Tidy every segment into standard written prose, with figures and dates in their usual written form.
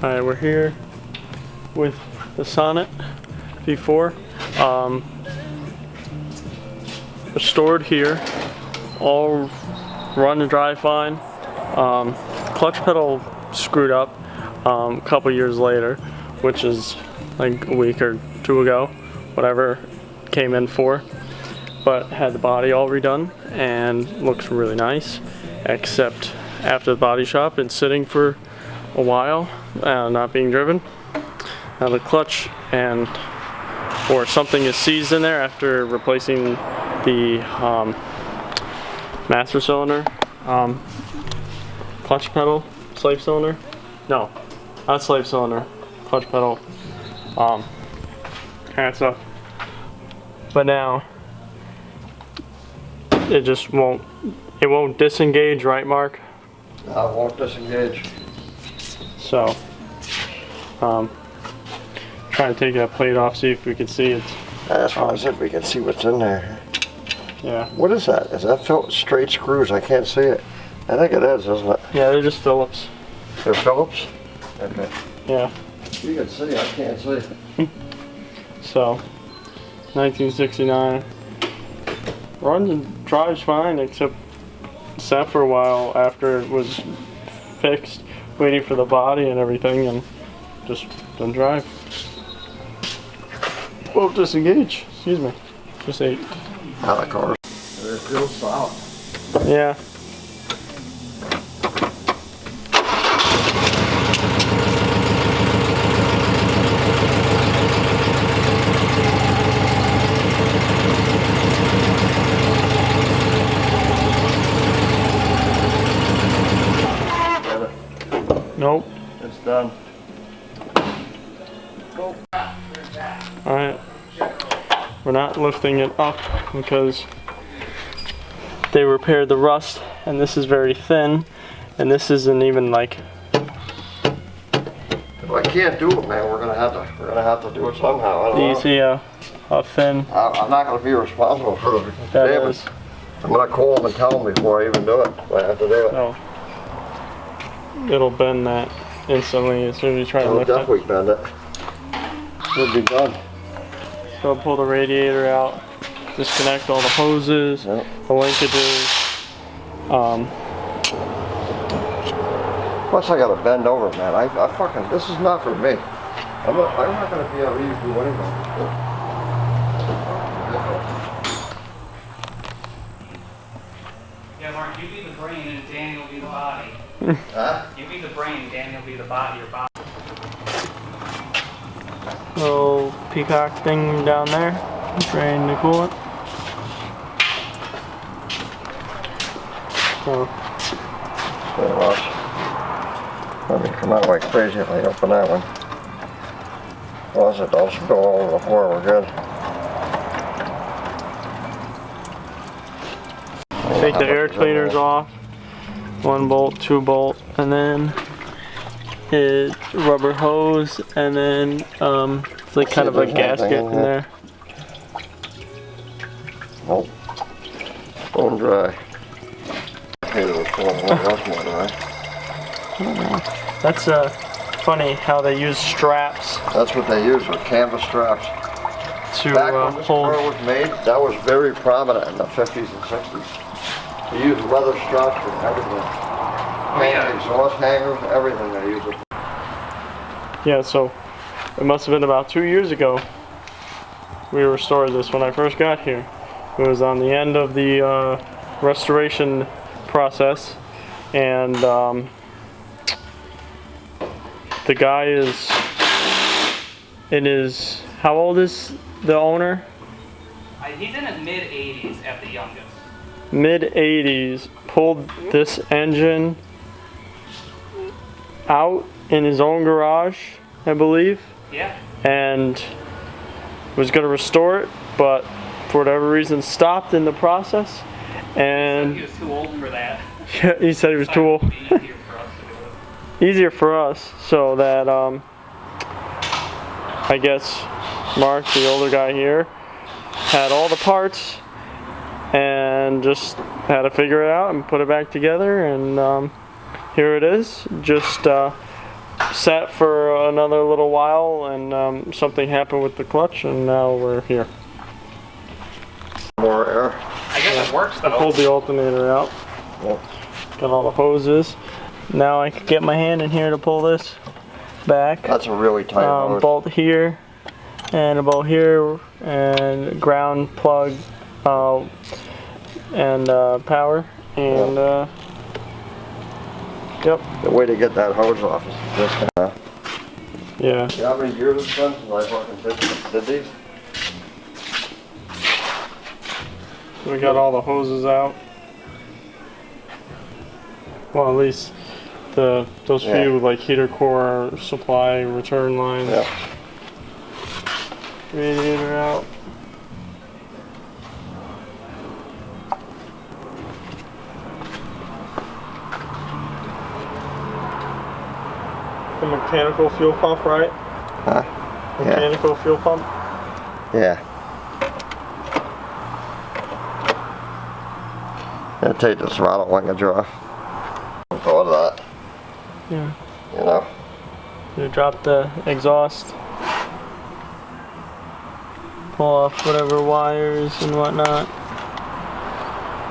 Alright, we're here with the Sonett V4. Restored here. All run and drive fine. Clutch pedal screwed up a couple years later, which is like a week or two ago, whatever came in for. But had the body all redone and looks really nice, except after the body shop it's sitting for a while, not being driven. Now the clutch or something is seized in there after replacing the master cylinder, clutch pedal, slave cylinder. No, not slave cylinder, clutch pedal, and stuff. But now it just won't disengage, right, Mark? No, it won't disengage. So, trying to take that plate off, see if we can see it. That's why I said we can see what's in there. Yeah. What is that? Is that straight screws? I can't see it. I think it is, isn't it? Yeah, they're just Phillips. They're Phillips? Okay. Yeah. You can see, I can't see. So, 1969. Runs and drives fine, except sat for a while after it was fixed, waiting for the body and everything, and just don't drive. Won't disengage. Excuse me. Just ate. Out of course. It feels solid. Yeah. Nope. It's done. Nope. Alright. We're not lifting it up because they repaired the rust, and this is very thin, and this isn't even like. If I can't do it, man, we're gonna have to do it somehow. I don't know. You see how thin I'm not gonna be responsible for the that damage. is. I'm gonna call them and tell them before I even do it. I have to do it. So it'll bend that instantly as soon as you try to It'll lift it. definitely bend it. It'll be done. So I'll pull the radiator out, disconnect all the hoses, Yep. the linkages. Plus I gotta bend over, man. I fucking, this is not for me. I'm not gonna be able to even do anything. Yeah, Mark, you be the brain and Danny will be the body. Huh? You be the brain, Danny will be the body, your body. Little peacock thing down there, drain the coolant. So, Watch. Let me come out like crazy if I open that one. Well, it don't spill all over the floor, we're good. take the air cleaners off. 1 bolt, 2 bolt, and then rubber hose, and then it's like kind of a gasket in there. Nope. Bone dry. Okay, there was much more dry. That's funny how they use straps That's what they use with canvas straps. to Back when this car hold. was made, that was very prominent in the 50s and 60s. They used leather straps for everything. Exhaust hangers, everything they used it. Yeah, so it must have been about 2 years ago we restored this when I first got here. It was on the end of the restoration process, and the guy is in his, how old is the owner? He's in his mid-80s at the youngest. Mid-80s, pulled this engine out in his own garage, I believe. Yeah. And was going to restore it, but for whatever reason stopped in the process. And He was too old for that. yeah, he said he was too old. It would be easier for us to do it. Easier for us, so that I guess Mark, the older guy here, had all the parts and just had to figure it out and put it back together, and here it is. Just sat for another little while, and something happened with the clutch, and now we're here. More air. I guess it works I though. pulled the alternator out. Yep. Got all the hoses. Now I can get my hand in here to pull this back. That's a really tight hose. Bolt here, and a bolt here, and ground plug, and power, and yep. The way to get that hose off is this kind of. Yeah. You know how many years it's been since I fucking did these? We got all the hoses out. Well, at least those few like heater core, supply, return lines. Yeah. Radiator out. The mechanical fuel pump, right? Huh? Yeah. Mechanical fuel pump. Yeah. Gonna take the throttle linkage off. Thought of that. Yeah. You know. You drop the exhaust. Pull off whatever wires and whatnot.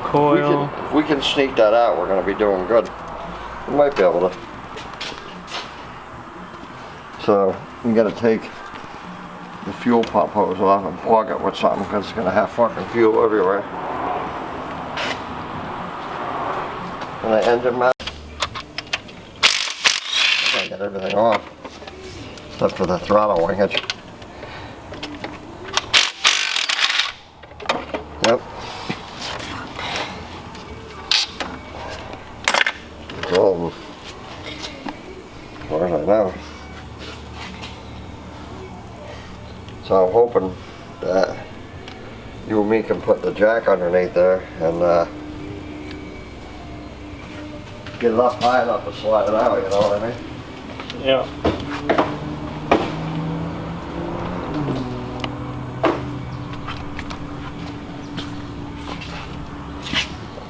Coil. If we can sneak that out, we're gonna be doing good. We might be able to. So you gotta take the fuel pump hose off and plug it with something because it's gonna have fucking fuel everywhere. And the engine mount. I got everything off except for the throttle linkage. Yep. All of them. As far as I know. So I'm hoping that you and me can put the jack underneath there and get it up high enough to slide it out, you know what I mean? Yeah.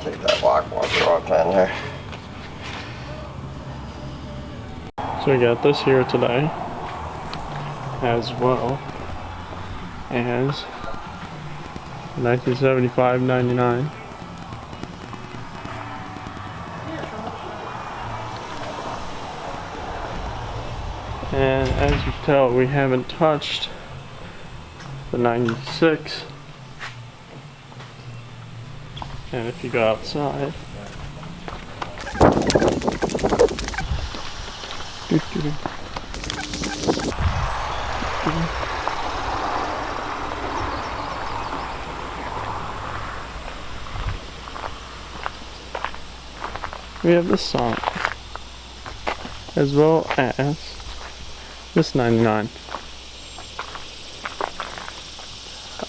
Take that lock washer off in there. So we got this here today, as well as 1975-99. And as you can tell, we haven't touched the 96. And if you go outside, we have this song, as well as this 99.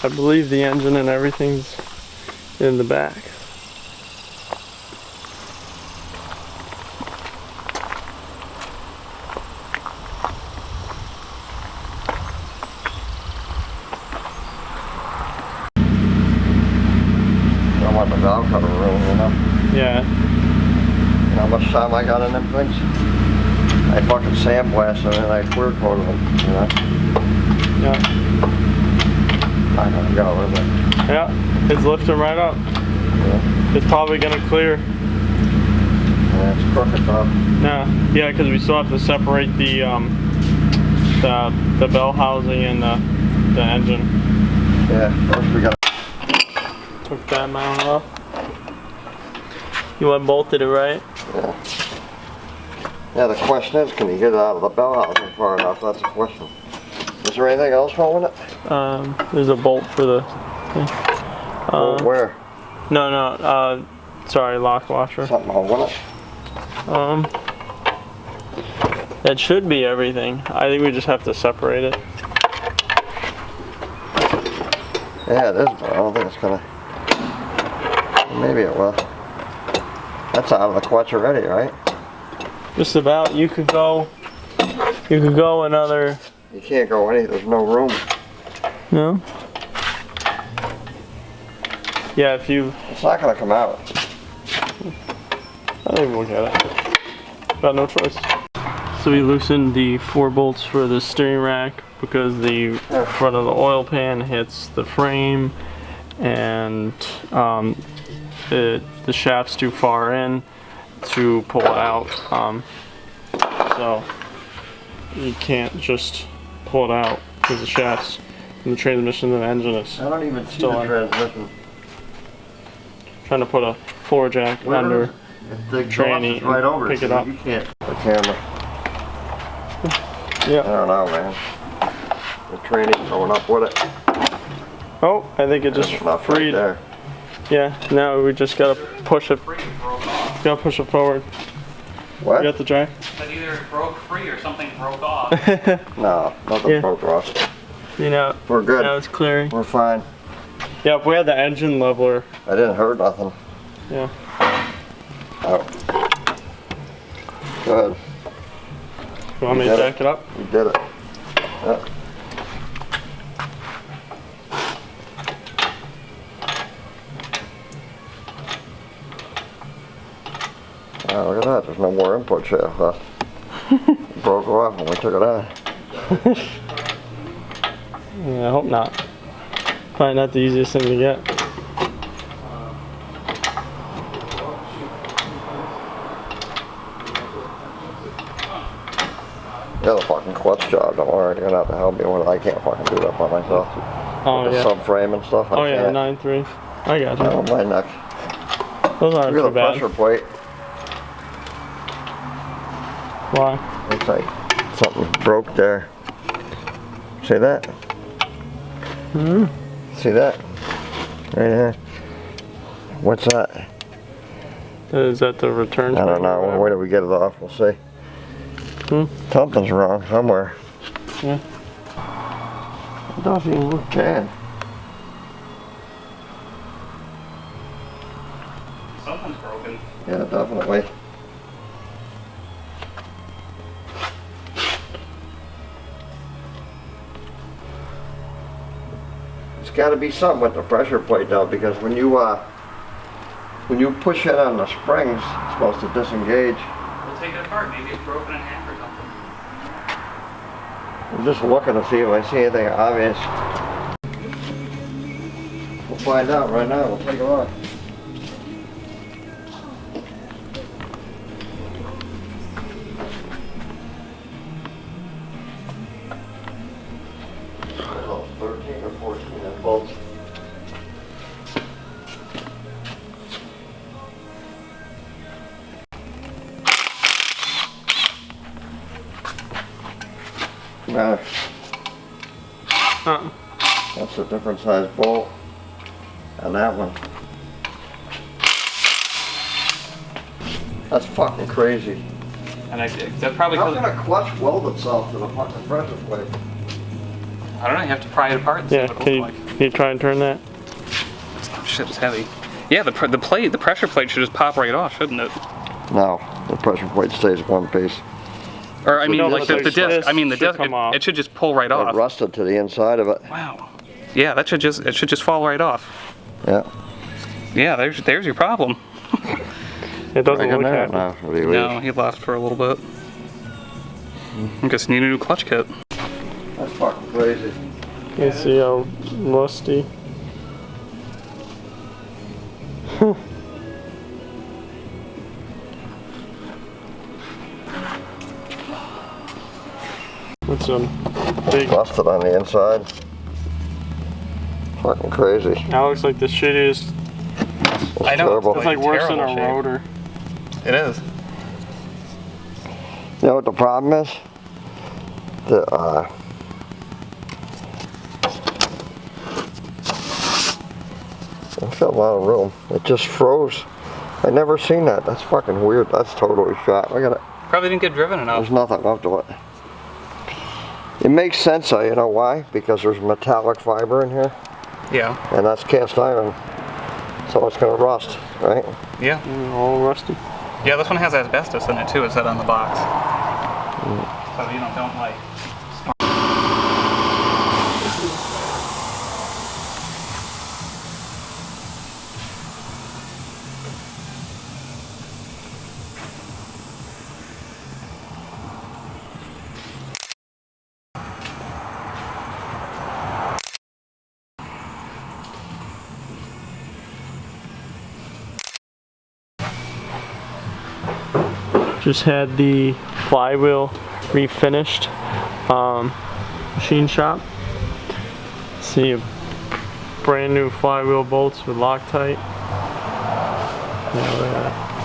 I believe the engine and everything's in the back. I want the valve cover room, you know? Yeah. You know how much time I got in them things? I fucking sandblasted and I clear coated them, you know? Yeah. Not gonna go, is it? Yeah. It's lifting right up. Yeah. It's probably gonna clear. Yeah, it's crooked up. Yeah, because we still have to separate the bell housing and the engine. Yeah, first we gotta. Took that mount off. You unbolted it, right? Yeah. Yeah, the question is, can you get it out of the bell housing far enough? That's the question. Is there anything else wrong with it? There's a bolt for the thing. Oh, where? No, sorry, lock washer. Something wrong with it? That should be everything. I think we just have to separate it. Yeah, it is, but I don't think it's gonna. Maybe it will. That's out of the clutch already, right? Just about. You could go another. You can't go any. There's no room. No. Yeah, if you. It's not gonna come out. I think we'll get it. Got no choice. So we loosened the 4 bolts for the steering rack because the front of the oil pan hits the frame, and the shaft's too far in to pull it out. So you can't just pull it out because the shafts and the transmission and the engine is I don't even see still the on. transmission. Trying to put a floor jack Where under. is it? The tranny exhaust is right and over pick it so up. You can't. The camera. I Yeah. don't know, man. The tranny's going up with it. Oh, I think it just It's not right freed. there. Yeah. Now we just gotta push it. Free broke off. Gotta push it forward. What? You got the jack? But either it broke free or something broke off. No, nothing Yeah. broke off. You know. We're good. Now it's clearing. We're fine. Yeah. If we had the engine leveler. I didn't hurt nothing. Yeah. Oh. Good. You want me to did it. jack it up? You did it. Yeah. Oh, look at that. There's no more input shaft left. It broke off when we took it out. Yeah, I hope not. Probably not the easiest thing to get. Yeah, the fucking clutch job. Don't worry. You're gonna have to help me with it. I can't fucking do that by myself. Oh The yeah. subframe and stuff. Oh I yeah, can't. 9.3. I got you. Oh, my neck. Those aren't Look too at the bad. pressure plate. Why? Looks like something broke there. See that? See that? Right here. What's that? Is that the return? I don't know. Wait till we get it off. We'll see. Something's wrong somewhere. Yeah. It doesn't even look bad. Something's broken. Yeah, definitely. It's got to be something with the pressure plate though, because when you push it on the springs, it's supposed to disengage. We'll take it apart. Maybe it's broken in half or something. I'm just looking to see if I see anything obvious. We'll find out right now. We'll take a look. Oh, 13 or 14 inch bolts. Matter. That's a different size bolt. And that one. That's fucking crazy. And that's probably How because can a clutch weld itself to the fucking pressure plate? I don't know. You have to pry it apart and see Yeah. what it Can you, looks like. can you try and turn that? Shit, it's heavy. Yeah, the pressure plate should just pop right off, shouldn't it? No, the pressure plate stays one piece. Or I mean, no, like but the this disc. I mean, the should disc. come off. It should just pull right It off. rusted to the inside of it. Wow. Yeah, that should just fall right off. Yeah. Yeah, there's your problem. It doesn't look there happy. now. What do you No, leave? he lost for a little bit. I guess you need a new clutch kit. That's fucking crazy. You see how rusty? That's a big. Busted on the inside. Fucking crazy. That looks like the shittiest. It's I know, terrible. It's like worse than a Terrible shape. rotor. It is. You know what the problem is? There's a lot of room. It just froze. I never seen that. That's fucking weird. That's totally shot. Look at it. Probably didn't get driven enough. There's nothing left of it. It makes sense though, you know why? Because there's metallic fiber in here, Yeah. and that's cast iron. So it's gonna rust, right? Yeah. All rusty. Yeah, this one has asbestos in it too, it said on the box. So, you know, don't like. Just had the flywheel refinished. Machine shop. See brand new flywheel bolts with Loctite. Yeah, look at that.